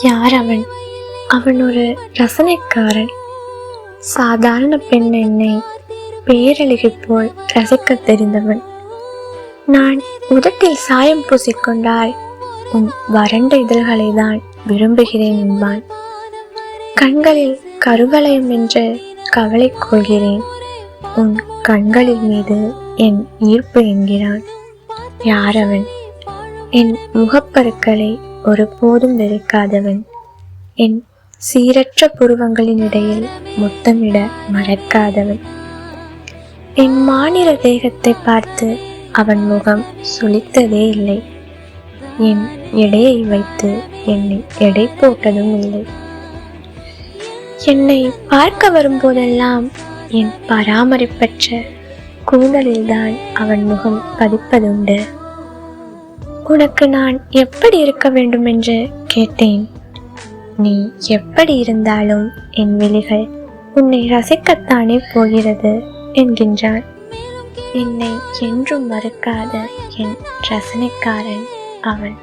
யார் அவன்? அவன் ஒரு ரசனைக்காரன். சாதாரண பெண் என்னை பேரழகி போல் ரசிக்க தெரிந்தவன். நான் உதட்டில் சாயம் பூசிக்கொண்டால் உன் வறண்ட இதழ்களை தான் விரும்புகிறேன் என்பான். கண்களில் கருவளையம் என்று கவலை கொள்கிறேன், உன் கண்களின் மீது என் ஈர்ப்பு என்கிறான். யார் அவன்? என் முகப்பருக்களை ஒருபோதும் வெறுக்காதவன், என் சீரற்ற புருவங்களின் இடையில் முத்தமிட மறக்காதவன். என் மாநில தேகத்தை பார்த்து அவன் முகம் சுளித்ததே இல்லை. என் எடையை வைத்து என்னை எடை போட்டதும் இல்லை. என்னை பார்க்க வரும்போதெல்லாம் என் பராமரிப்பற்ற கூந்தலில்தான் அவன் முகம் பதிப்பதுண்டு. உனக்கு நான் எப்படி இருக்க வேண்டும் என்று கேட்டேன். நீ எப்படி இருந்தாலும் என் விழிகள் உன்னை ரசிக்கத்தானே போகிறது என்கின்றான். என்னை என்றும் மறுக்காத என் ரசனைக்காரன் அவன்.